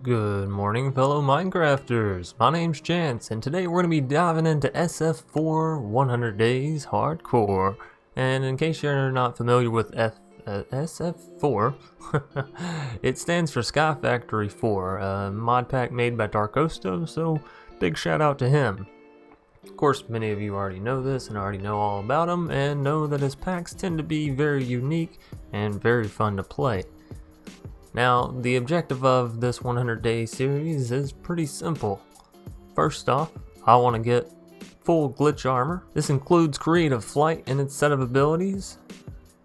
Good morning, fellow Minecrafters. My name's Chance, and today we're going to be diving into SF4 100 Days Hardcore. And in case you're not familiar with SF4, it stands for SkyFactory 4, a mod pack made by Darkosto, so big shout out to him. Of course, many of you already know this and already know all about him, and know that his packs tend to be very unique and very fun to play. Now, the objective of this 100-day series is pretty simple. First off, I want to get full glitch armor. This includes creative flight and its set of abilities,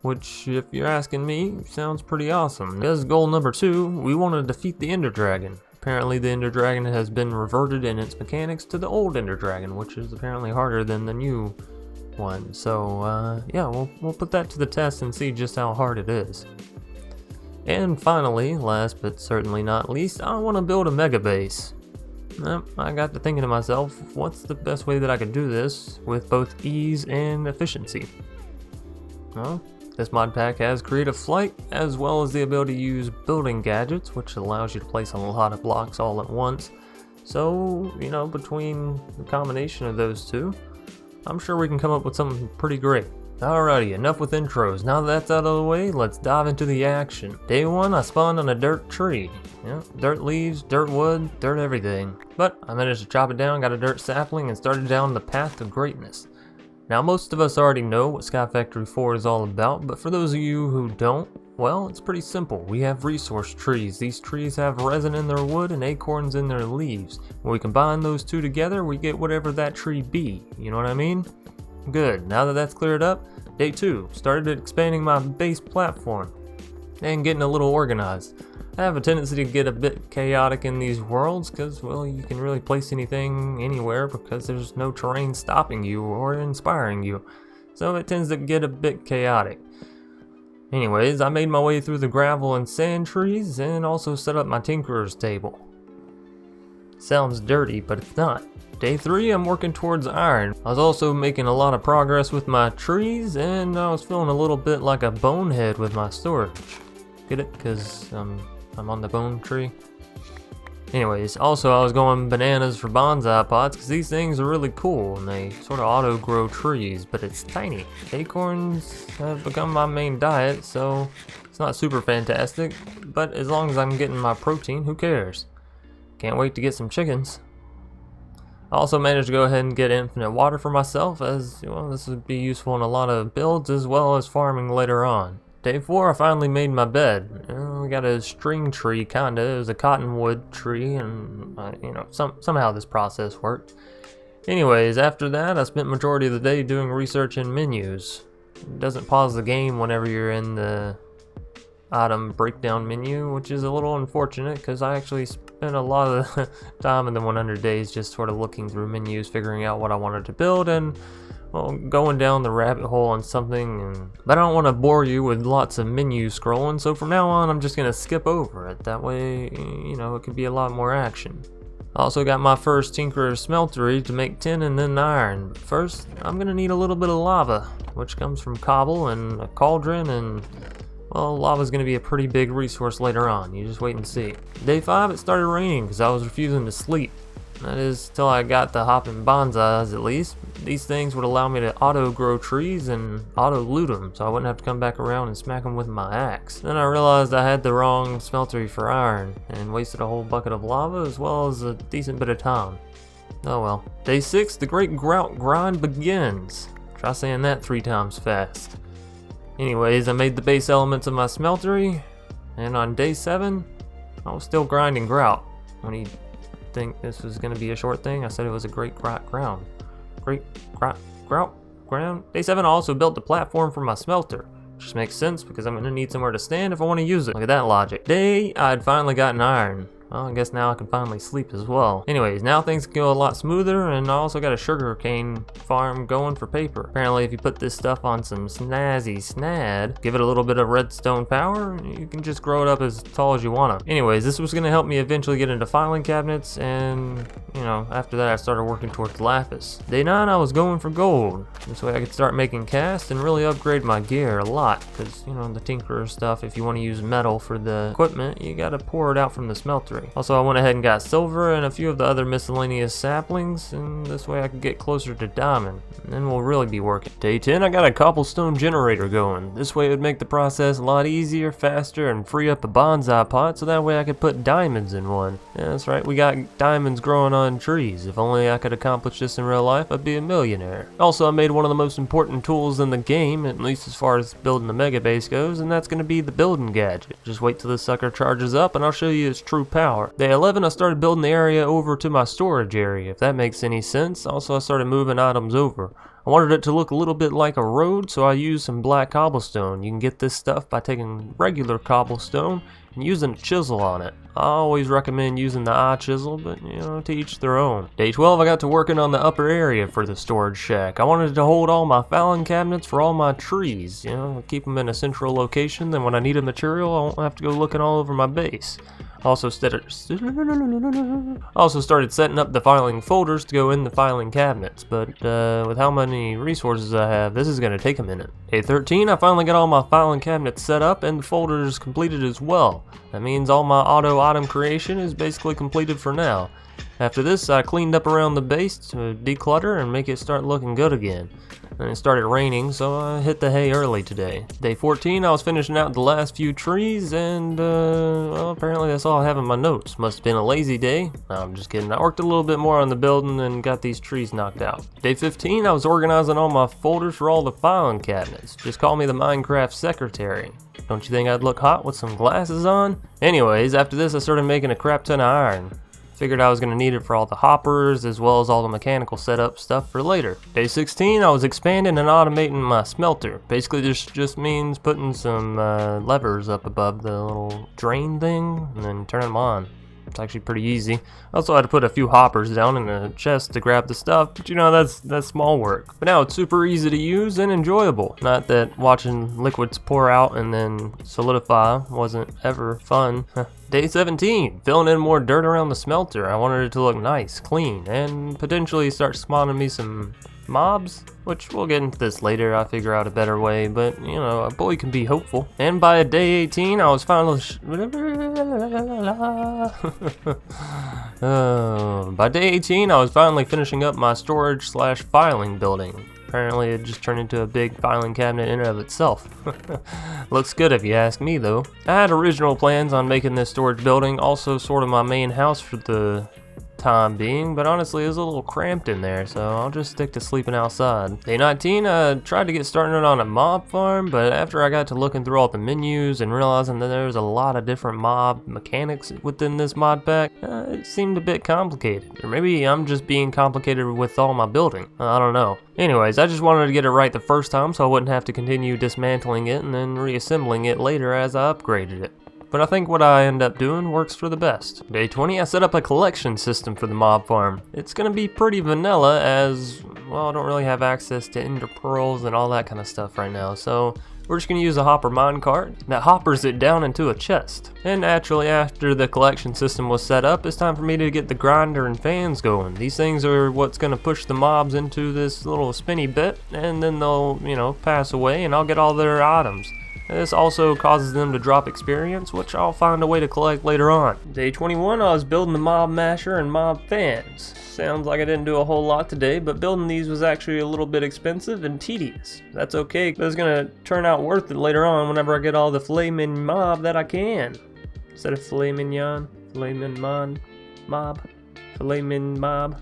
which, if you're asking me, sounds pretty awesome. As goal number 2, we want to defeat the Ender Dragon. Apparently the Ender Dragon has been reverted in its mechanics to the old Ender Dragon, which is apparently harder than the new one. So, yeah, we'll put that to the test and see just how hard it is. And finally, last but certainly not least, I want to build a mega base. I got to thinking to myself, what's the best way that I could do this with both ease and efficiency? Well, this mod pack has creative flight, as well as the ability to use building gadgets, which allows you to place a lot of blocks all at once. So, you know, between the combination of those two, I'm sure we can come up with something pretty great. Alrighty, enough with intros. Now that that's out of the way, let's dive into the action. Day 1, I spawned on a dirt tree. Yeah, dirt leaves, dirt wood, dirt everything. But I managed to chop it down, got a dirt sapling, and started down the path of greatness. Now, most of us already know what SkyFactory 4 is all about, but for those of you who don't, well, it's pretty simple. We have resource trees. These trees have resin in their wood and acorns in their leaves. When we combine those two together, we get whatever that tree be. You know what I mean? Good, now that that's cleared up, day 2, started expanding my base platform and getting a little organized. I have a tendency to get a bit chaotic in these worlds because, well, you can really place anything anywhere because there's no terrain stopping you or inspiring you. So it tends to get a bit chaotic. Anyways, I made my way through the gravel and sand trees and also set up my tinkerer's table. Sounds dirty, but it's not. Day 3, I'm working towards iron. I was also making a lot of progress with my trees, and I was feeling a little bit like a bonehead with my storage. Get it? Because I'm on the bone tree. Anyways, also I was going bananas for bonsai pots, because these things are really cool, and they sort of auto-grow trees, but it's tiny. Acorns have become my main diet, so it's not super fantastic, but as long as I'm getting my protein, who cares? Can't wait to get some chickens. I also managed to go ahead and get infinite water for myself, as well, this would be useful in a lot of builds as well as farming later on. Day 4, I finally made my bed. We got a string tree, kinda. It was a cottonwood tree, and you know, somehow this process worked. Anyways, after that, I spent majority of the day doing research in menus. It doesn't pause the game whenever you're in the item breakdown menu, which is a little unfortunate because I actually spent a lot of the time in the 100 days just sort of looking through menus, figuring out what I wanted to build, and well, going down the rabbit hole on something. But I don't want to bore you with lots of menu scrolling, so from now on I'm just going to skip over it. That way, you know, it could be a lot more action. I also got my first tinkerer's smeltery to make tin and then iron. But first, I'm going to need a little bit of lava, which comes from cobble and a cauldron, and well, lava's going to be a pretty big resource later on. You just wait and see. Day 5, it started raining because I was refusing to sleep. That is, till I got the hopping bonsais at least. These things would allow me to auto-grow trees and auto-loot them, so I wouldn't have to come back around and smack them with my axe. Then I realized I had the wrong smeltery for iron, and wasted a whole bucket of lava as well as a decent bit of time. Oh well. Day 6, the great grout grind begins. Try saying that 3 times fast. Anyways, I made the base elements of my smeltery, and on day 7, I was still grinding grout. When you think this was going to be a short thing, I said it was a great grout ground. Day 7, I also built the platform for my smelter, which just makes sense because I'm going to need somewhere to stand if I want to use it. Look at that logic. Day 8, I'd finally gotten iron. Well, I guess now I can finally sleep as well. Anyways, now things can go a lot smoother, and I also got a sugarcane farm going for paper. Apparently, if you put this stuff on some snazzy snad, give it a little bit of redstone power, you can just grow it up as tall as you want to. Anyways, this was going to help me eventually get into filing cabinets and, you know, after that I started working towards lapis. Day 9 I was going for gold. This way I could start making cast and really upgrade my gear a lot, because, you know, the tinkerer stuff, if you want to use metal for the equipment, you gotta pour it out from the smeltery. Also, I went ahead and got silver and a few of the other miscellaneous saplings, and this way I could get closer to diamond, and then we'll really be working. Day 10 I got a cobblestone generator going. This way it would make the process a lot easier, faster, and free up a bonsai pot, so that way I could put diamonds in one. Yeah, that's right, we got diamonds growing on trees. If only I could accomplish this in real life, I'd be a millionaire. Also, I made one of the most important tools in the game, at least as far as building the mega base goes, and that's going to be the building gadget. Just wait till this sucker charges up and I'll show you its true power. Day 11 I started building the area over to my storage area, if that makes any sense. Also, I started moving items over. I wanted it to look a little bit like a road, so I used some black cobblestone. You can get this stuff by taking regular cobblestone and using a chisel on it. I always recommend using the eye chisel, but, you know, to each their own. Day 12 I got to working on the upper area for the storage shack. I wanted to hold all my filing cabinets for all my trees, you know, keep them in a central location, then when I need a material I won't have to go looking all over my base. Also started setting up the filing folders to go in the filing cabinets, but with how many resources I have, this is going to take a minute. Day 13, I finally got all my filing cabinets set up and the folders completed as well. That means all my auto item creation is basically completed for now. After this, I cleaned up around the base to declutter and make it start looking good again. And it started raining, so I hit the hay early today. Day 14, I was finishing out the last few trees, and well, apparently that's all I have in my notes. Must have been a lazy day. No, I'm just kidding. I worked a little bit more on the building and got these trees knocked out. Day 15, I was organizing all my folders for all the filing cabinets. Just call me the Minecraft secretary. Don't you think I'd look hot with some glasses on? Anyways, after this I started making a crap ton of iron. Figured I was going to need it for all the hoppers as well as all the mechanical setup stuff for later. Day 16, I was expanding and automating my smelter. Basically this just means putting some levers up above the little drain thing and then turn them on. It's actually pretty easy. Also had to put a few hoppers down in a chest to grab the stuff, but you know, that's small work. But now it's super easy to use and enjoyable. Not that watching liquids pour out and then solidify wasn't ever fun. Day 17, filling in more dirt around the smelter. I wanted it to look nice, clean, and potentially start spawning me some mobs, which we'll get into this later. I'll figure out a better way, but you know, a boy can be hopeful. And by day 18 I was finally by day 18 I was finally finishing up my storage / filing building. Apparently it just turned into a big filing cabinet in and of itself. Looks good if you ask me though. I had original plans on making this storage building also sort of my main house for the time being, but honestly it was a little cramped in there, so I'll just stick to sleeping outside. Day 19, I tried to get started on a mob farm, but after I got to looking through all the menus and realizing that there was a lot of different mob mechanics within this mod pack, it seemed a bit complicated. Or maybe I'm just being complicated with all my building. I don't know. Anyways, I just wanted to get it right the first time so I wouldn't have to continue dismantling it and then reassembling it later as I upgraded it. But I think what I end up doing works for the best. Day 20, I set up a collection system for the mob farm. It's gonna be pretty vanilla as, well, I don't really have access to ender pearls and all that kind of stuff right now, so we're just gonna use a hopper minecart that hoppers it down into a chest. And naturally, after the collection system was set up, it's time for me to get the grinder and fans going. These things are what's gonna push the mobs into this little spinny bit, and then they'll, you know, pass away and I'll get all their items. This also causes them to drop experience, which I'll find a way to collect later on. Day 21, I was building the mob masher and mob fans. Sounds like I didn't do a whole lot today, but building these was actually a little bit expensive and tedious. That's okay, because it's gonna turn out worth it later on whenever I get all the filet mignon mob that I can. Instead of filet mignon, filet mignon mob, filet mignon mob.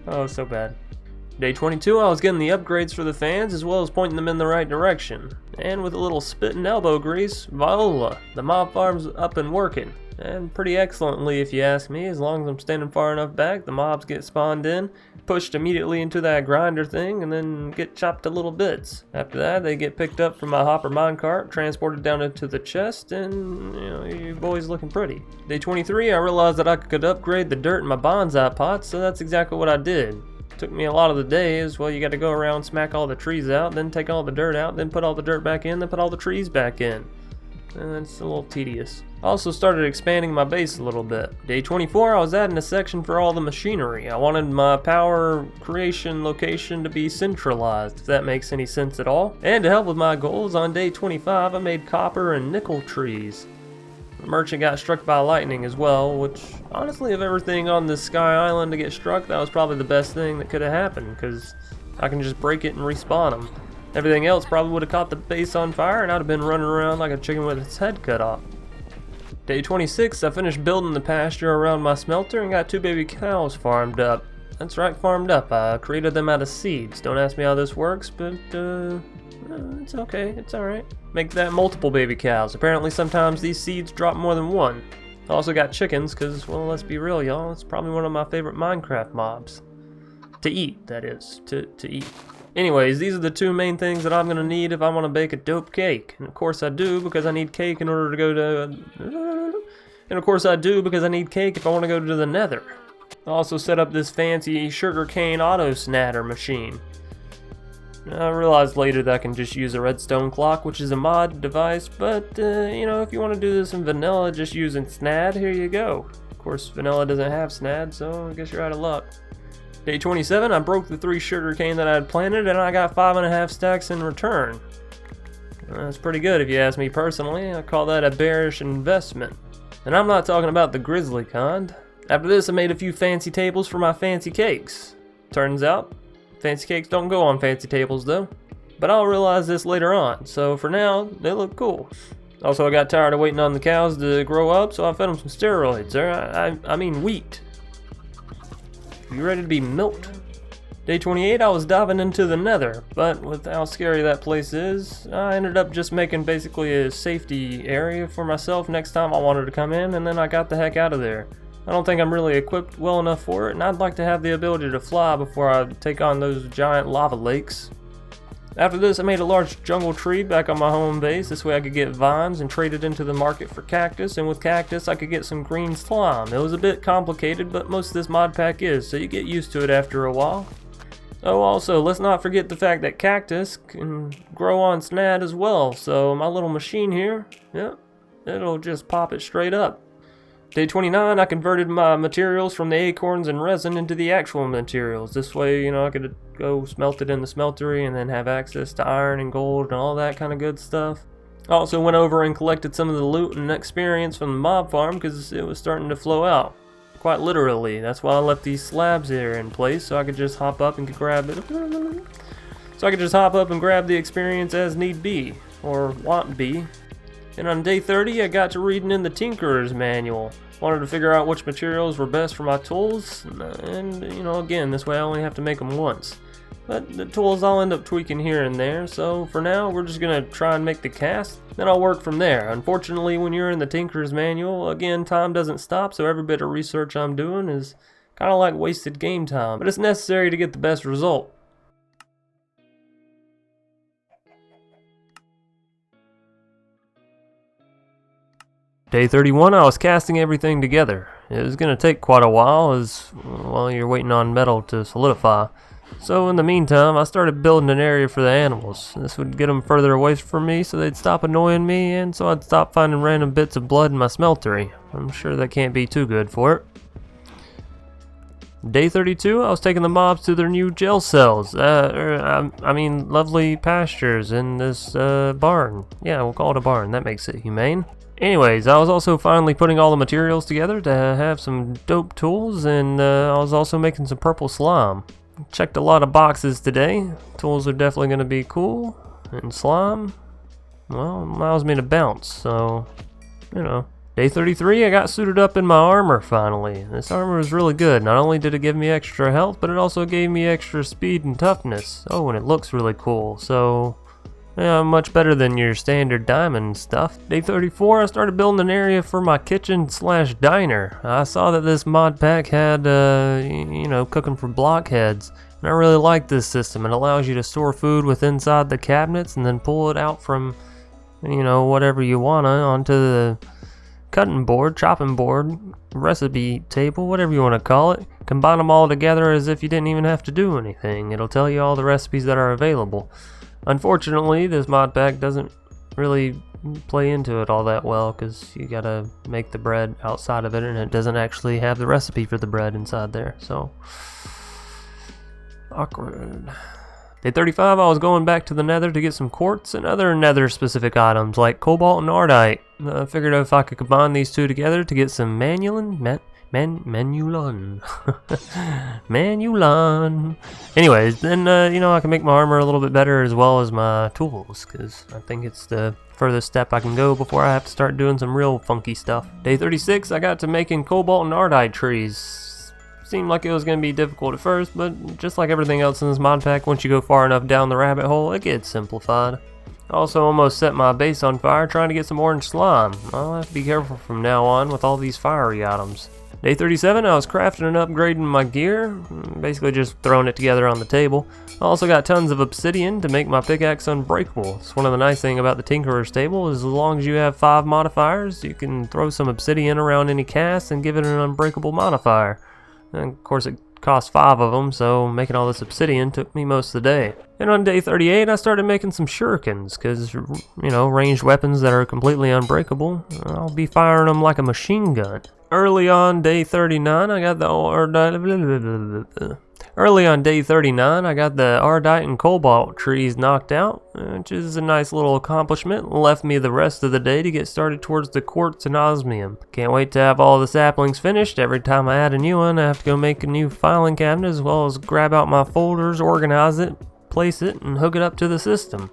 Oh, so bad. Day 22, I was getting the upgrades for the fans as well as pointing them in the right direction. And with a little spit and elbow grease, voila, the mob farm's up and working. And pretty excellently if you ask me. As long as I'm standing far enough back, the mobs get spawned in, pushed immediately into that grinder thing, and then get chopped to little bits. After that, they get picked up from my hopper minecart, transported down into the chest, and you know, your boy's looking pretty. Day 23, I realized that I could upgrade the dirt in my bonsai pots, so that's exactly what I did. Took me a lot of the days. Well, you got to go around, smack all the trees out, then take all the dirt out, then put all the dirt back in, then put all the trees back in. And it's a little tedious. I also started expanding my base a little bit. Day 24, I was adding a section for all the machinery. I wanted my power creation location to be centralized, if that makes any sense at all. And to help with my goals, on day 25, I made copper and nickel trees. The merchant got struck by lightning as well, which, honestly, of everything on this Sky Island to get struck, that was probably the best thing that could have happened, because I can just break it and respawn them. Everything else probably would have caught the base on fire, and I'd have been running around like a chicken with its head cut off. Day 26, I finished building the pasture around my smelter and got 2 baby cows farmed up. That's right, farmed up. I created them out of seeds. Don't ask me how this works, but it's okay, it's alright. Make that multiple baby cows. Apparently sometimes these seeds drop more than one. I also got chickens, because, well, let's be real, y'all, it's probably one of my favorite Minecraft mobs. To eat, that is. To eat. Anyways, these are the 2 main things that I'm going to need if I want to bake a dope cake. And of course I do, because I need cake in order to go to... And of course I do, because I need cake if I want to go to the nether. I also set up this fancy sugarcane auto snatter machine. I realized later that I can just use a redstone clock, which is a mod device, but, you know, if you want to do this in vanilla just using snad, here you go. Of course, vanilla doesn't have snad, so I guess you're out of luck. Day 27, I broke the 3 sugarcane that I had planted, and I got 5.5 stacks in return. That's pretty good if you ask me personally. I call that a bearish investment. And I'm not talking about the grizzly kind. After this, I made a few fancy tables for my fancy cakes. Turns out, fancy cakes don't go on fancy tables though. But I'll realize this later on, so for now, they look cool. Also, I got tired of waiting on the cows to grow up, so I fed them some steroids, I mean wheat. You ready to be milked? Day 28, I was diving into the nether, but with how scary that place is, I ended up just making basically a safety area for myself next time I wanted to come in, and then I got the heck out of there. I don't think I'm really equipped well enough for it, and I'd like to have the ability to fly before I take on those giant lava lakes. After this, I made a large jungle tree back on my home base. This way I could get vines and trade it into the market for cactus, and with cactus I could get some green slime. It was a bit complicated, but most of this mod pack is, so you get used to it after a while. Oh, also, let's not forget the fact that cactus can grow on snad as well, so my little machine here, yeah, it'll just pop it straight up. Day 29, I converted my materials from the acorns and resin into the actual materials. This way, you know, I could go smelt it in the smeltery and then have access to iron and gold and all that kind of good stuff. I also went over and collected some of the loot and experience from the mob farm because it was starting to flow out. Quite literally. That's why I left these slabs here in place so I could just hop up and grab it. So I could just hop up and grab the experience as need be, or want be. And on day 30, I got to reading in the Tinkerer's Manual. Wanted to figure out which materials were best for my tools, and you know, again, this way I only have to make them once. But the tools I'll end up tweaking here and there, so for now we're just gonna try and make the cast, then I'll work from there. Unfortunately, when you're in the Tinkerer's Manual, again, time doesn't stop, so every bit of research I'm doing is kind of like wasted game time, but it's necessary to get the best result. Day 31, I was casting everything together. It was going to take quite a while as, well, you're waiting on metal to solidify. So in the meantime, I started building an area for the animals. This would get them further away from me so they'd stop annoying me, and so I'd stop finding random bits of blood in my smeltery. I'm sure that can't be too good for it. Day 32, I was taking the mobs to their new jail cells. Lovely pastures in this barn. Yeah, we'll call it a barn. That makes it humane. Anyways, I was also finally putting all the materials together to have some dope tools, and I was also making some purple slime. Checked a lot of boxes today. Tools are definitely going to be cool, and slime, well, allows me to bounce, so, you know. Day 33, I got suited up in my armor finally. This armor was really good. Not only did it give me extra health, but it also gave me extra speed and toughness. Oh, and it looks really cool, so... yeah, much better than your standard diamond stuff. Day 34, I started building an area for my kitchen / diner. I saw that this mod pack had, cooking for blockheads. And I really like this system. It allows you to store food inside the cabinets and then pull it out from, whatever you want onto the cutting board, chopping board, recipe table, whatever you want to call it. Combine them all together as if you didn't even have to do anything. It'll tell you all the recipes that are available. Unfortunately, this mod pack doesn't really play into it all that well, because you gotta make the bread outside of it, and it doesn't actually have the recipe for the bread inside there, so awkward. Day 35, I was going back to the nether to get some quartz and other nether specific items like cobalt and ardite. I figured if I could combine these two together to get some manulon. Manulon. Anyways, then I can make my armor a little bit better as well as my tools, because I think it's the furthest step I can go before I have to start doing some real funky stuff. Day 36, I got to making cobalt and ardite trees. Seemed like it was going to be difficult at first, but just like everything else in this mod pack, once you go far enough down the rabbit hole, it gets simplified. I also almost set my base on fire trying to get some orange slime. I'll have to be careful from now on with all these fiery items. Day 37, I was crafting and upgrading my gear, basically just throwing it together on the table. I also got tons of obsidian to make my pickaxe unbreakable. It's one of the nice things about the Tinkerer's table is as long as you have 5 modifiers, you can throw some obsidian around any cast and give it an unbreakable modifier. And of course it cost 5 of them, so making all this obsidian took me most of the day. And on day 38, I started making some shurikens, because, ranged weapons that are completely unbreakable, I'll be firing them like a machine gun. Early on day 39, I got the ardite and cobalt trees knocked out, which is a nice little accomplishment. Left me the rest of the day to get started towards the quartz and osmium. Can't wait to have all the saplings finished. Every time I add a new one, I have to go make a new filing cabinet, as well as grab out my folders, organize it, place it, and hook it up to the system.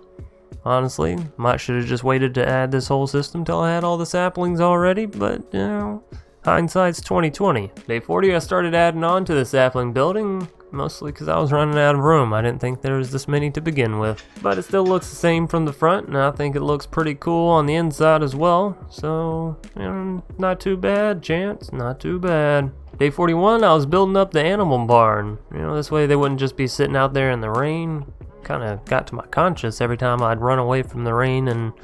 Honestly, might should have just waited to add this whole system till I had all the saplings already, but hindsight's 2020. Day 40, I started adding on to the sapling building, mostly because I was running out of room. I didn't think there was this many to begin with. But it still looks the same from the front, and I think it looks pretty cool on the inside as well. So, not too bad, Chance, not too bad. Day 41, I was building up the animal barn. This way they wouldn't just be sitting out there in the rain. Kind of got to my conscience every time I'd run away from the rain and,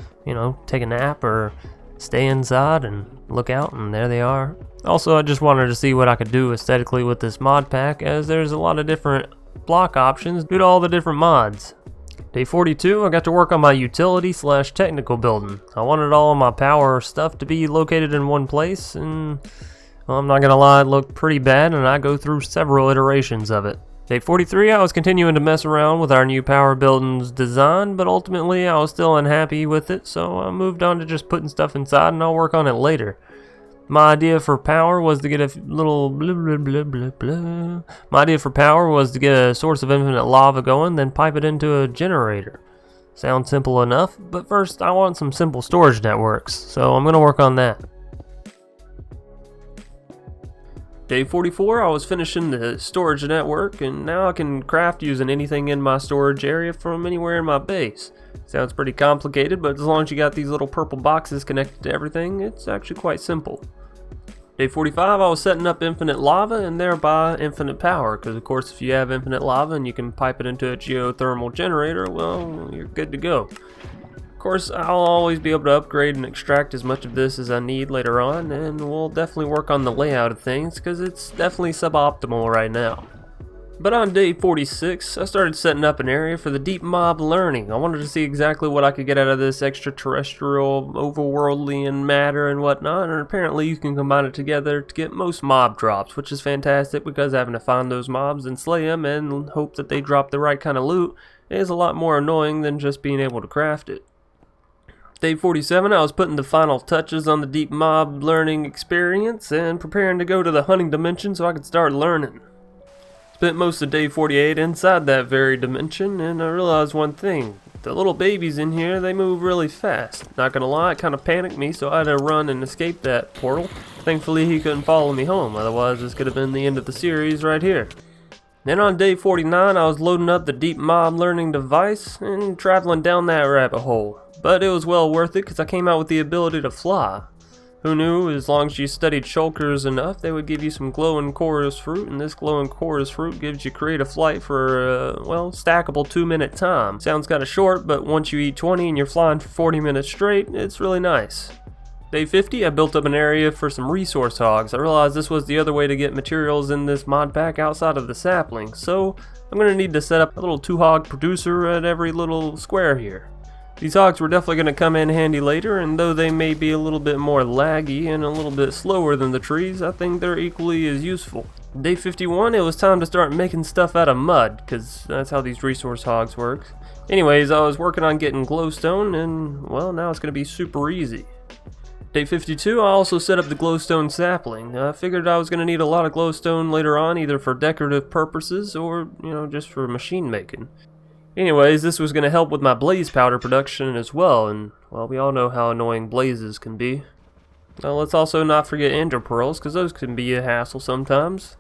take a nap or stay inside and look out, and there they are. Also, I just wanted to see what I could do aesthetically with this mod pack, as there's a lot of different block options due to all the different mods. Day 42, I got to work on my utility/technical building. I wanted all of my power stuff to be located in one place, and well, I'm not gonna lie, it looked pretty bad, and I go through several iterations of it. Day 43, I was continuing to mess around with our new power building's design, but ultimately I was still unhappy with it, so I moved on to just putting stuff inside, and I'll work on it later. My idea for power was to get a little My idea for power was to get a source of infinite lava going, then pipe it into a generator. Sounds simple enough, but first I want some simple storage networks, so I'm gonna work on that. Day 44, I was finishing the storage network, and now I can craft using anything in my storage area from anywhere in my base. Sounds pretty complicated, but as long as you got these little purple boxes connected to everything, it's actually quite simple. Day 45, I was setting up infinite lava and thereby infinite power, because of course if you have infinite lava and you can pipe it into a geothermal generator, well, you're good to go. Of course, I'll always be able to upgrade and extract as much of this as I need later on, and we'll definitely work on the layout of things, because it's definitely suboptimal right now. But on day 46, I started setting up an area for the deep mob learning. I wanted to see exactly what I could get out of this extraterrestrial, overworldly and matter and whatnot, and apparently you can combine it together to get most mob drops, which is fantastic, because having to find those mobs and slay them and hope that they drop the right kind of loot is a lot more annoying than just being able to craft it. Day 47, I was putting the final touches on the deep mob learning experience and preparing to go to the hunting dimension so I could start learning. Spent most of day 48 inside that very dimension, and I realized one thing. The little babies in here, they move really fast. Not gonna lie, it kinda panicked me, so I had to run and escape that portal. Thankfully he couldn't follow me home, otherwise this could have been the end of the series right here. Then on day 49, I was loading up the deep mob learning device and traveling down that rabbit hole. But it was well worth it, because I came out with the ability to fly. Who knew, as long as you studied shulkers enough, they would give you some glowing chorus fruit, and this glowing chorus fruit gives you creative flight for a, stackable 2-minute time. Sounds kinda short, but once you eat 20 and you're flying for 40 minutes straight, it's really nice. Day 50, I built up an area for some resource hogs. I realized this was the other way to get materials in this mod pack outside of the sapling, so I'm going to need to set up a little 2-hog producer at every little square here. These hogs were definitely going to come in handy later, and though they may be a little bit more laggy and a little bit slower than the trees, I think they're equally as useful. Day 51, it was time to start making stuff out of mud, because that's how these resource hogs work. Anyways, I was working on getting glowstone, and well, now it's going to be super easy. Day 52, I also set up the glowstone sapling. I figured I was going to need a lot of glowstone later on, either for decorative purposes or, just for machine making. Anyways, this was going to help with my blaze powder production as well, and, well, we all know how annoying blazes can be. Now, let's also not forget ender pearls, because those can be a hassle sometimes.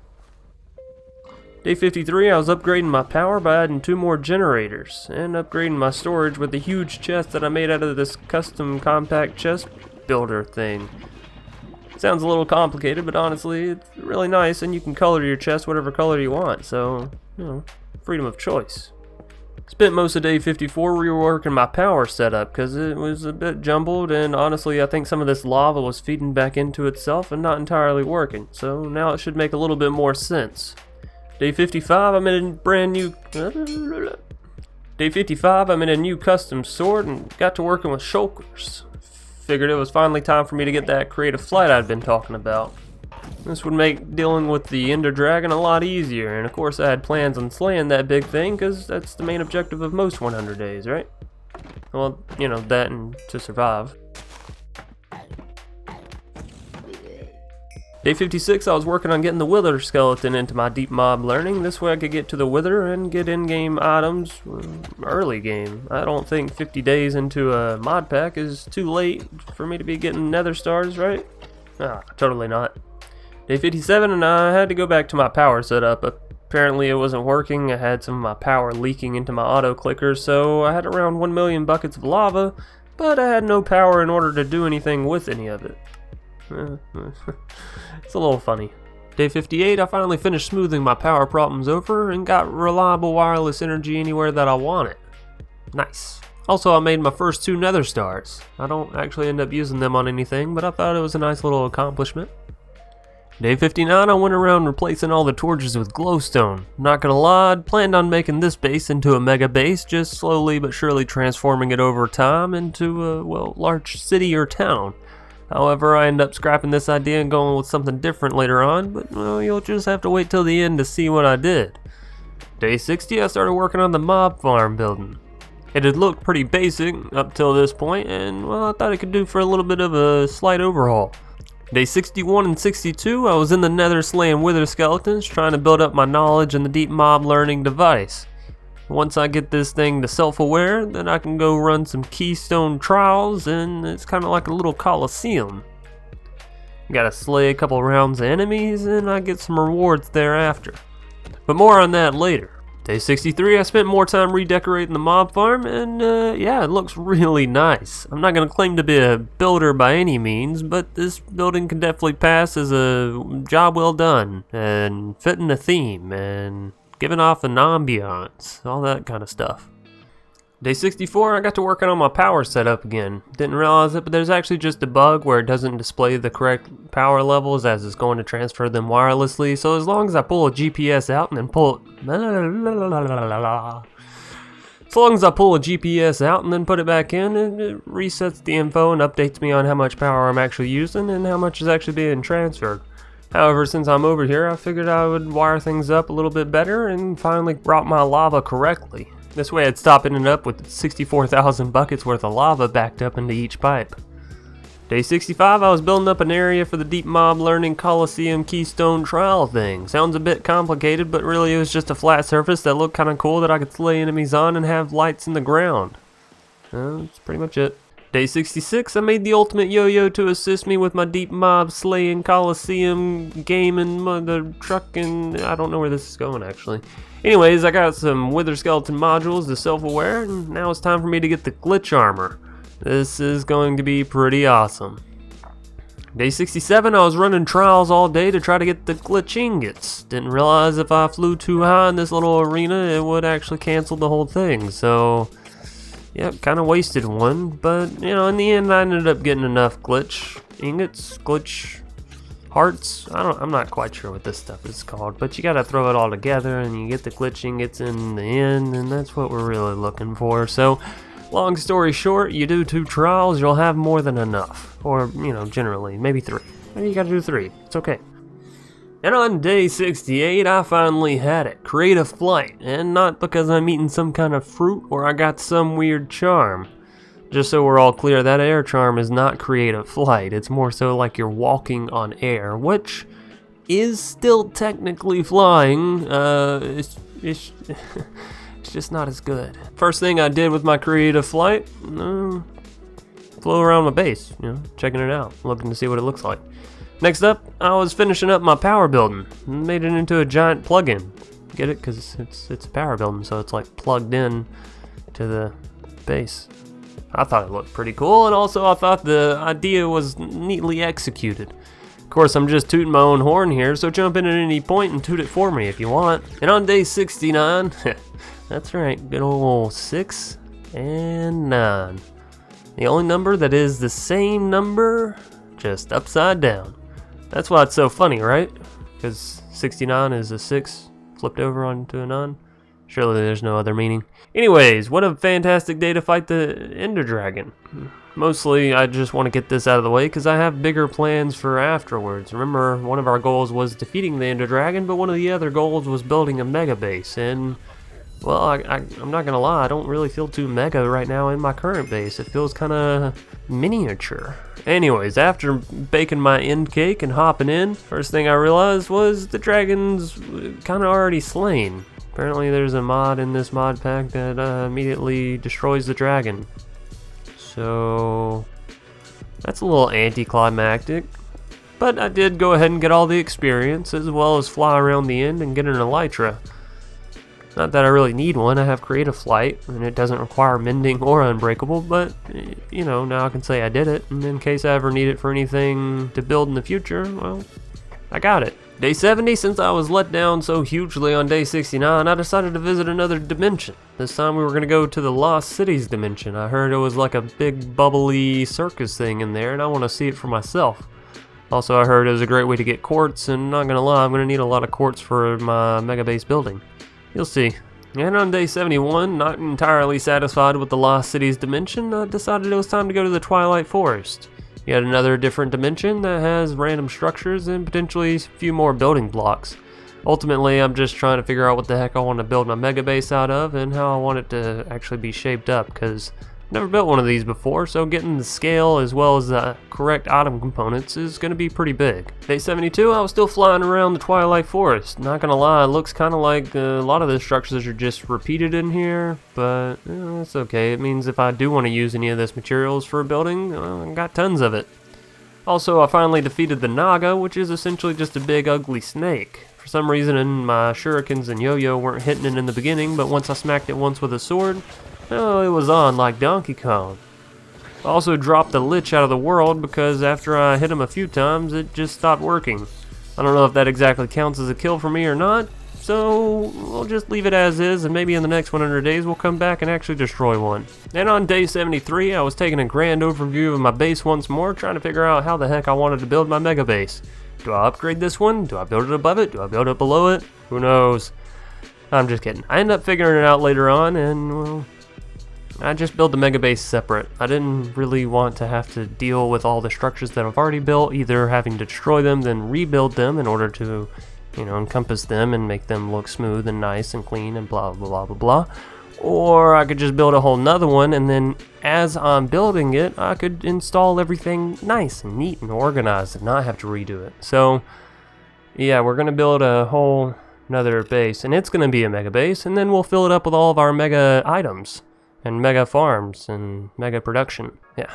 Day 53, I was upgrading my power by adding 2 more generators, and upgrading my storage with a huge chest that I made out of this custom compact chest builder thing. Sounds a little complicated, but honestly, it's really nice, and you can color your chest whatever color you want, so, freedom of choice. Spent most of day 54 reworking my power setup because it was a bit jumbled, and honestly I think some of this lava was feeding back into itself and not entirely working, so now it should make a little bit more sense. Day 55 I'm in a brand new custom sword and got to working with shulkers. Figured it was finally time for me to get that creative flight I'd been talking about. This would make dealing with the Ender Dragon a lot easier, and of course I had plans on slaying that big thing, because that's the main objective of most 100 days, right? Well, that and to survive. Day 56, I was working on getting the Wither skeleton into my deep mob learning. This way I could get to the Wither and get in-game items early game. I don't think 50 days into a mod pack is too late for me to be getting nether stars, right? Totally not. Day 57, and I had to go back to my power setup. Apparently it wasn't working. I had some of my power leaking into my auto clicker, so I had around 1 million buckets of lava, but I had no power in order to do anything with any of it. It's a little funny. Day 58, I finally finished smoothing my power problems over and got reliable wireless energy anywhere that I want it. Nice. Also, I made my first 2 nether stars. I don't actually end up using them on anything, but I thought it was a nice little accomplishment. Day 59, I went around replacing all the torches with glowstone. Not gonna lie, I'd planned on making this base into a mega base, just slowly but surely transforming it over time into a, large city or town. However, I ended up scrapping this idea and going with something different later on, but you'll just have to wait till the end to see what I did. Day 60, I started working on the mob farm building. It had looked pretty basic up till this point, and I thought it could do for a little bit of a slight overhaul. Day 61 and 62, I was in the nether slaying wither skeletons, trying to build up my knowledge in the deep mob learning device. Once I get this thing to self-aware, then I can go run some keystone trials, and it's kind of like a little coliseum. Gotta slay a couple rounds of enemies, and I get some rewards thereafter. But more on that later. Day 63, I spent more time redecorating the mob farm, and it looks really nice. I'm not going to claim to be a builder by any means, but this building can definitely pass as a job well done, and fitting the theme, and giving off an ambiance, all that kind of stuff. Day 64, I got to working on my power setup again. Didn't realize it, but there's actually just a bug where it doesn't display the correct power levels as it's going to transfer them wirelessly. So as long as I pull a GPS out and then put it back in, it resets the info and updates me on how much power I'm actually using and how much is actually being transferred. However, since I'm over here, I figured I would wire things up a little bit better and finally route my lava correctly. This way I'd stop ending up with 64,000 buckets worth of lava backed up into each pipe. Day 65, I was building up an area for the deep mob learning Coliseum Keystone trial thing. Sounds a bit complicated, but really it was just a flat surface that looked kind of cool that I could slay enemies on and have lights in the ground. That's pretty much it. Day 66, I made the ultimate yo-yo to assist me with my deep mob slaying Coliseum gaming mother trucking. I don't know where this is going actually. Anyways, I got some wither skeleton modules to self-aware, and now it's time for me to get the glitch armor. This is going to be pretty awesome. Day 67, I was running trials all day to try to get the glitch ingots. Didn't realize if I flew too high in this little arena, it would actually cancel the whole thing. So, yep, kind of wasted one. But, in the end, I ended up getting enough glitch ingots, glitch hearts. I'm not quite sure what this stuff is called, but you gotta throw it all together and you get the glitch ingots in the end, and that's what we're really looking for. So Long story short, you do 2 trials, you'll have more than enough. Or, generally, maybe 3. Maybe you gotta do 3. It's okay. And on day 68, I finally had it. Create a flight. And not because I'm eating some kind of fruit or I got some weird charm. Just so we're all clear, that air charm is not create a flight. It's more so like you're walking on air, which is still technically flying. It's just not as good. First thing I did with my creative flight, flew around my base, checking it out, looking to see what it looks like. Next up, I was finishing up my power building. Made it into a giant plug-in. Get it? Because it's a power building, so it's like plugged in to the base. I thought it looked pretty cool, and also I thought the idea was neatly executed. Of course, I'm just tooting my own horn here, so jump in at any point and toot it for me if you want. And on day 69, that's right, good old 6 and 9. The only number that is the same number, just upside down. That's why it's so funny, right? Because 69 is a 6 flipped over onto a 9. Surely there's no other meaning. Anyways, what a fantastic day to fight the Ender Dragon. Mostly, I just want to get this out of the way because I have bigger plans for afterwards. Remember, one of our goals was defeating the Ender Dragon, but one of the other goals was building a mega base. And, well, I'm not gonna lie, I don't really feel too mega right now in my current base. It feels kind of miniature. Anyways, after baking my end cake and hopping in, first thing I realized was the dragon's kind of already slain. Apparently there's a mod in this mod pack that immediately destroys the dragon. So that's a little anticlimactic. But I did go ahead and get all the experience as well as fly around the end and get an elytra. Not that I really need one, I have creative flight and it doesn't require mending or unbreakable, but now I can say I did it, and in case I ever need it for anything to build in the future, well, I got it. Day 70, since I was let down so hugely on day 69, I decided to visit another dimension. This time we were going to go to the Lost Cities dimension. I heard it was like a big bubbly circus thing in there, and I want to see it for myself. Also, I heard it was a great way to get quartz, and not going to lie, I'm going to need a lot of quartz for my mega base building. You'll see. And on day 71, not entirely satisfied with the Lost Cities dimension, I decided it was time to go to the Twilight Forest. Yet another different dimension that has random structures and potentially a few more building blocks. Ultimately, I'm just trying to figure out what the heck I want to build my mega base out of and how I want it to actually be shaped up, because I've never built one of these before, so getting the scale as well as the correct item components is going to be pretty big. Day 72, I was still flying around the Twilight Forest. Not going to lie, it looks kind of like a lot of the structures are just repeated in here, but it's okay. It means if I do want to use any of this materials for a building, I got tons of it. Also, I finally defeated the Naga, which is essentially just a big ugly snake. For some reason, my shurikens and yo-yo weren't hitting it in the beginning, but once I smacked it once with a sword, oh, it was on like Donkey Kong. I also dropped the Lich out of the world because after I hit him a few times, it just stopped working. I don't know if that exactly counts as a kill for me or not, so we'll just leave it as is, and maybe in the next 100 days we'll come back and actually destroy one. And on day 73, I was taking a grand overview of my base once more, trying to figure out how the heck I wanted to build my mega base. Do I upgrade this one? Do I build it above it? Do I build it below it? Who knows? I'm just kidding. I ended up figuring it out later on, and well, I just built the mega base separate. I didn't really want to have to deal with all the structures that I've already built, either having to destroy them, then rebuild them in order to, encompass them and make them look smooth and nice and clean and blah, blah, blah, blah, blah. Or I could just build a whole nother one, and then as I'm building it, I could install everything nice and neat and organized and not have to redo it. So, yeah, we're going to build a whole another base, and it's going to be a mega base, and then we'll fill it up with all of our mega items. And mega farms and mega production. Yeah,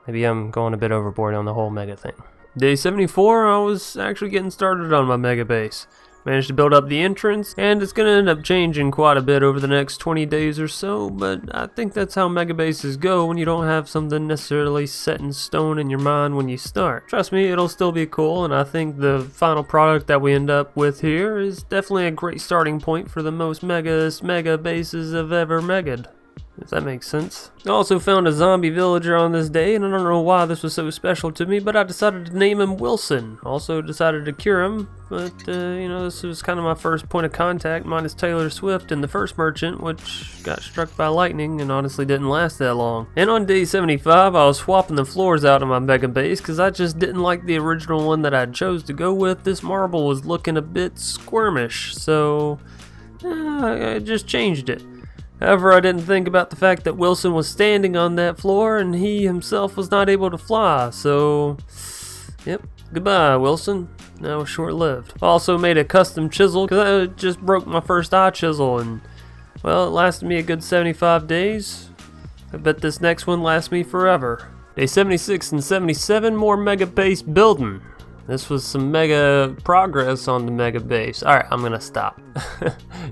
maybe I'm going a bit overboard on the whole mega thing. Day 74, I was actually getting started on my mega base. Managed to build up the entrance, and it's going to end up changing quite a bit over the next 20 days or so, but I think that's how mega bases go when you don't have something necessarily set in stone in your mind when you start. Trust me, it'll still be cool, and I think the final product that we end up with here is definitely a great starting point for the most mega bases I've ever mega'd. if that makes sense. I also found a zombie villager on this day, and I don't know why this was so special to me, but I decided to name him Wilson. Also decided to cure him, but, you know, this was kind of my first point of contact, minus Taylor Swift and the first merchant, which got struck by lightning and honestly didn't last that long. And on day 75, I was swapping the floors out of my mega base, because I just didn't like the original one that I chose to go with. This marble was looking a bit squirmish, so I just changed it. However, I didn't think about the fact that Wilson was standing on that floor and he himself was not able to fly, so yep, goodbye Wilson. That was short-lived. I also made a custom chisel because I just broke my first eye chisel, and well, it lasted me a good 75 days. I bet this next one lasts me forever. Day 76 and 77, more mega base building. This was some mega progress on the mega base. Alright, I'm gonna stop.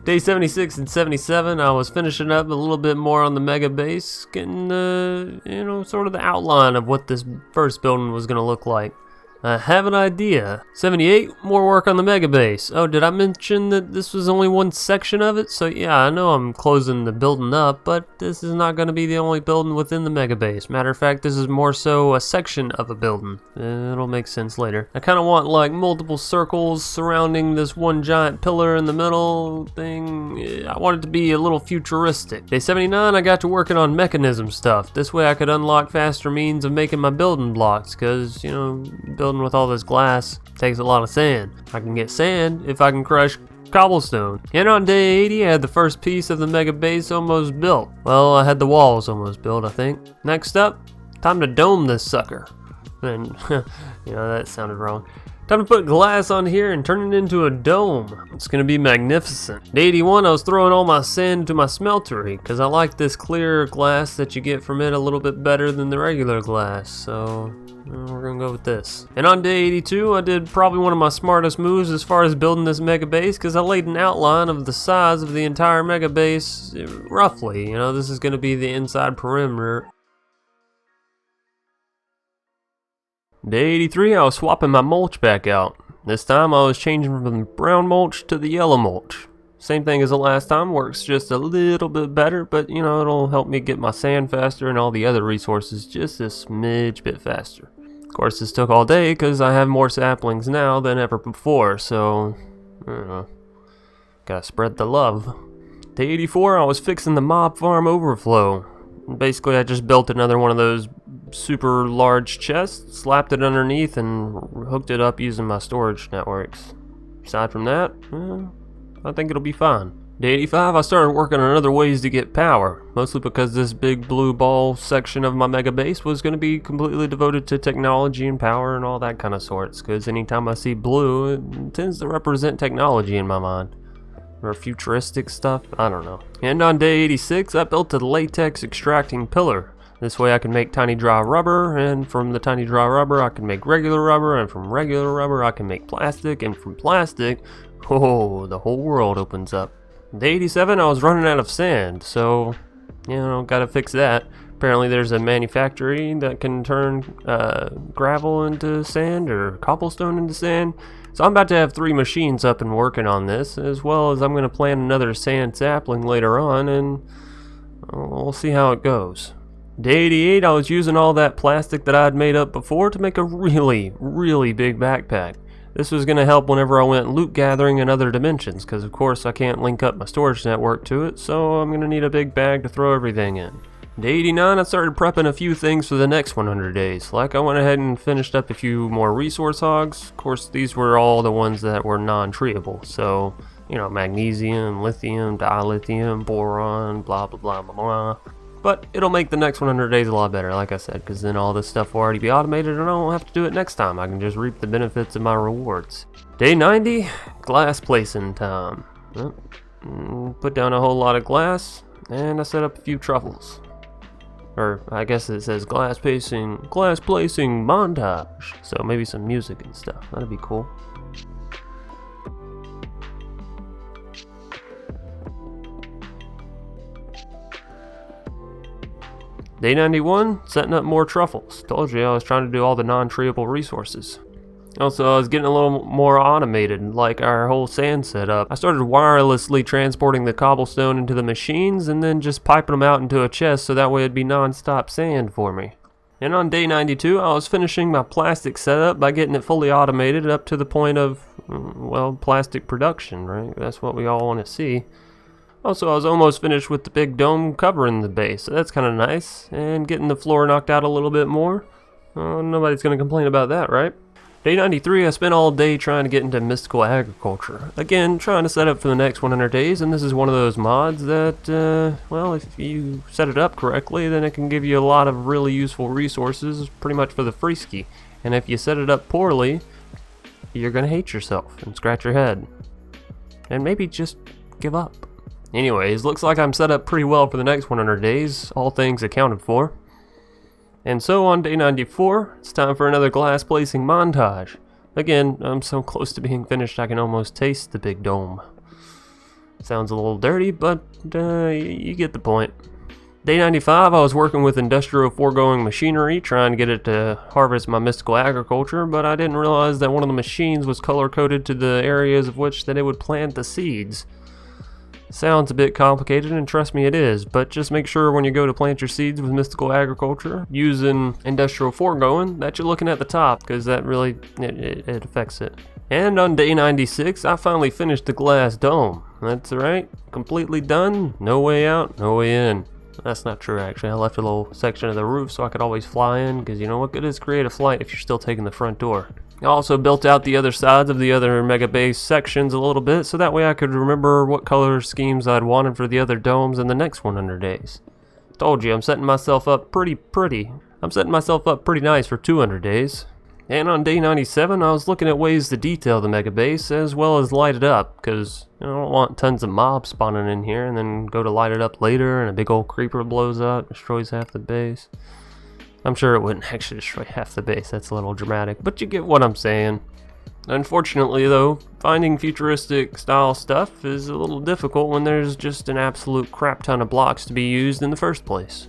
Day 76 and 77, I was finishing up a little bit more on the mega base, getting you know, sort of the outline of what this first building was gonna look like. I have an idea. 78, more work on the mega base. Oh, did I mention that this was only one section of it? So yeah, I know I'm closing the building up, but this is not going to be the only building within the mega base. Matter of fact, this is more so a section of a building. It'll make sense later. I kind of want like multiple circles surrounding this one giant pillar in the middle thing. I want it to be a little futuristic. Day 79, I got to working on mechanism stuff. This way I could unlock faster means of making my building blocks, because, you know, building with all this glass takes a lot of sand. I can get sand if I can crush cobblestone. And on day 80, I had the first piece of the mega base almost built. Well, I had the walls almost built, I think. Next up, time to dome this sucker. And, you know, that sounded wrong. Time to put glass on here and turn it into a dome. It's gonna be magnificent. Day 81, I was throwing all my sand to my smeltery, because I like this clear glass that you get from it a little bit better than the regular glass, so we're gonna go with this. And on day 82, I did probably one of my smartest moves as far as building this mega base, because I laid an outline of the size of the entire mega base, roughly. You know, this is gonna be the inside perimeter. Day 83, I was swapping my mulch back out. This time I was changing from the brown mulch to the yellow mulch. Same thing as the last time, works just a little bit better, but you know, it'll help me get my sand faster and all the other resources just a smidge bit faster. Of course, this took all day because I have more saplings now than ever before, so I don't know. Gotta spread the love. Day 84, I was fixing the mob farm overflow. Basically, I just built another one of those super large chests, slapped it underneath, and hooked it up using my storage networks. Aside from that, I think it'll be fine. Day 85, I started working on other ways to get power, mostly because this big blue ball section of my mega base was going to be completely devoted to technology and power and all that kind of sorts, because anytime I see blue, it tends to represent technology in my mind. Or futuristic stuff, I don't know. And on day 86, I built a latex extracting pillar. This way I can make tiny dry rubber, and from the tiny dry rubber I can make regular rubber, and from regular rubber I can make plastic, and from plastic, oh, the whole world opens up. Day 87, I was running out of sand, so, you know, gotta fix that. Apparently there's a manufactory that can turn gravel into sand, or cobblestone into sand. So I'm about to have 3 machines up and working on this, as well as I'm going to plant another sand sapling later on, and we'll see how it goes. Day 88, I was using all that plastic that I had made up before to make a really, really big backpack. This was going to help whenever I went loot gathering in other dimensions, because of course I can't link up my storage network to it, so I'm going to need a big bag to throw everything in. Day 89, I started prepping a few things for the next 100 days. Like, I went ahead and finished up a few more resource hogs. Of course, these were all the ones that were non-treeable. So, you know, magnesium, lithium, dilithium, boron, blah, blah, blah, blah, blah. But it'll make the next 100 days a lot better, like I said, because then all this stuff will already be automated and I won't have to do it next time. I can just reap the benefits of my rewards. Day 90, glass placing time. Put down a whole lot of glass, and I set up a few truffles. Or I guess it says glass placing montage. So maybe some music and stuff. That'd be cool. Day 91, setting up more truffles. Told you I was trying to do all the non-treeable resources. Also, I was getting a little more automated, like our whole sand setup. I started wirelessly transporting the cobblestone into the machines and then just piping them out into a chest so that way it'd be non-stop sand for me. And on day 92, I was finishing my plastic setup by getting it fully automated up to the point of, well, plastic production, right? That's what we all want to see. Also, I was almost finished with the big dome covering the base, so that's kind of nice. And getting the floor knocked out a little bit more. Nobody's going to complain about that, right? Day 93, I spent all day trying to get into mystical agriculture. Again, trying to set up for the next 100 days, and this is one of those mods that, well, if you set it up correctly, then it can give you a lot of really useful resources, pretty much for the free ski. And if you set it up poorly, you're going to hate yourself and scratch your head. And maybe just give up. Anyways, looks like I'm set up pretty well for the next 100 days, all things accounted for. And so on day 94, it's time for another glass placing montage. Again, I'm so close to being finished I can almost taste the big dome. Sounds a little dirty, but you get the point. Day 95, I was working with industrial foregoing machinery, trying to get it to harvest my mystical agriculture, but I didn't realize that one of the machines was color-coded to the areas of which that it would plant the seeds. Sounds a bit complicated, and trust me it is, but just make sure when you go to plant your seeds with mystical agriculture using industrial foregoing that you're looking at the top, because that really it affects it. And on day 96, I finally finished the glass dome. That's right, completely done, no way out, no way in. That's not true actually, I left a little section of the roof so I could always fly in, because you know what good is creative flight if you're still taking the front door. I also built out the other sides of the other mega base sections a little bit so that way I could remember what color schemes I'd wanted for the other domes in the next 100 days. Told you, I'm setting myself up pretty nice for 200 days. And on day 97, I was looking at ways to detail the mega base as well as light it up, because I don't want tons of mobs spawning in here and then go to light it up later and a big old creeper blows up, destroys half the base. I'm sure it wouldn't actually destroy half the base, that's a little dramatic, but you get what I'm saying. Unfortunately though, finding futuristic style stuff is a little difficult when there's just an absolute crap ton of blocks to be used in the first place.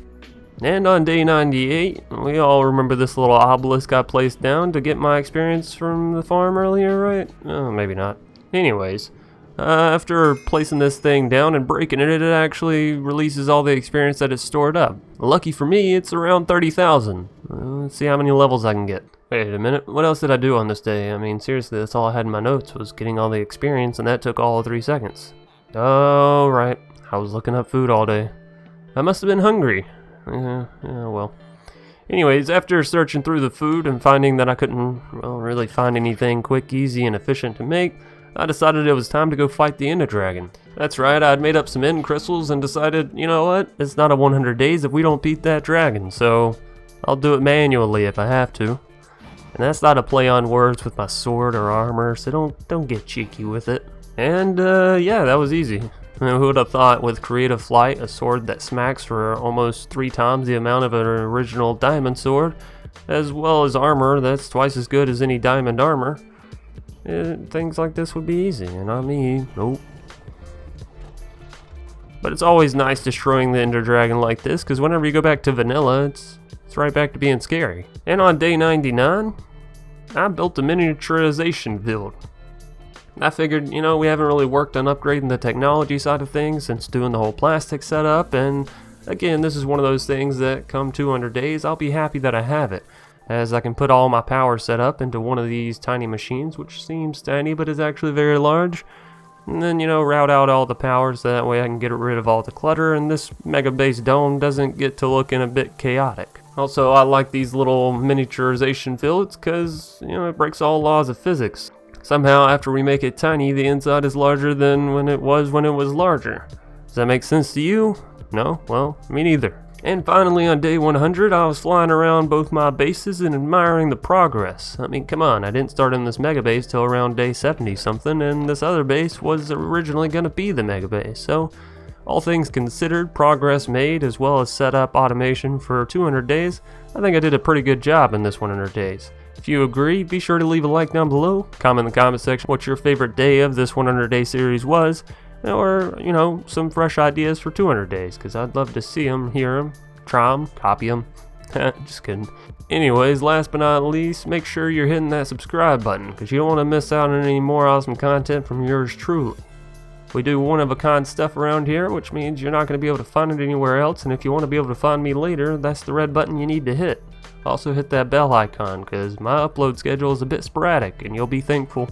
And on day 98, we all remember this little obelisk I placed down to get my experience from the farm earlier, right? Oh, maybe not. Anyways, after placing this thing down and breaking it, it actually releases all the experience that it's stored up. Lucky for me, it's around 30,000. Let's see how many levels I can get. Wait a minute, what else did I do on this day? I mean, seriously, that's all I had in my notes was getting all the experience, and that took all of 3 seconds. Oh, right. I was looking up food all day. I must have been hungry. Yeah, well. Anyways, after searching through the food and finding that I couldn't, well, really find anything quick, easy, and efficient to make, I decided it was time to go fight the Ender Dragon. That's right, I'd made up some end crystals and decided, you know what, it's not a 100 days if we don't beat that dragon, so I'll do it manually if I have to. And that's not a play on words with my sword or armor, so don't get cheeky with it. And yeah, that was easy. Who would have thought with creative flight, a sword that smacks for almost 3 times the amount of an original diamond sword, as well as armor that's twice as good as any diamond armor, things like this would be easy, and not me, nope. But it's always nice destroying the Ender Dragon like this, because whenever you go back to vanilla, it's right back to being scary. And on day 99, I built a miniaturization build. I figured, you know, we haven't really worked on upgrading the technology side of things since doing the whole plastic setup, and again, this is one of those things that come 200 days, I'll be happy that I have it, as I can put all my power set up into one of these tiny machines, which seems tiny but is actually very large, and then, you know, route out all the power so that way I can get rid of all the clutter, and this mega base dome doesn't get to looking a bit chaotic. Also, I like these little miniaturization fields because, you know, it breaks all laws of physics. Somehow, after we make it tiny, the inside is larger than when it was larger. Does that make sense to you? No? Well, me neither. And finally, on day 100, I was flying around both my bases and admiring the progress. I mean, come on, I didn't start in this mega base till around day 70 something, and this other base was originally going to be the mega base. So, all things considered, progress made, as well as set up automation for 200 days, I think I did a pretty good job in this 100 days. If you agree, be sure to leave a like down below, comment in the comment section what your favorite day of this 100 day series was, or, you know, some fresh ideas for 200 days, because I'd love to see them, hear them, try them, copy them, Just kidding. Anyways, last but not least, make sure you're hitting that subscribe button, because you don't want to miss out on any more awesome content from yours truly. We do one-of-a-kind stuff around here, which means you're not going to be able to find it anywhere else, and if you want to be able to find me later, that's the red button you need to hit. Also hit that bell icon, because my upload schedule is a bit sporadic, and you'll be thankful.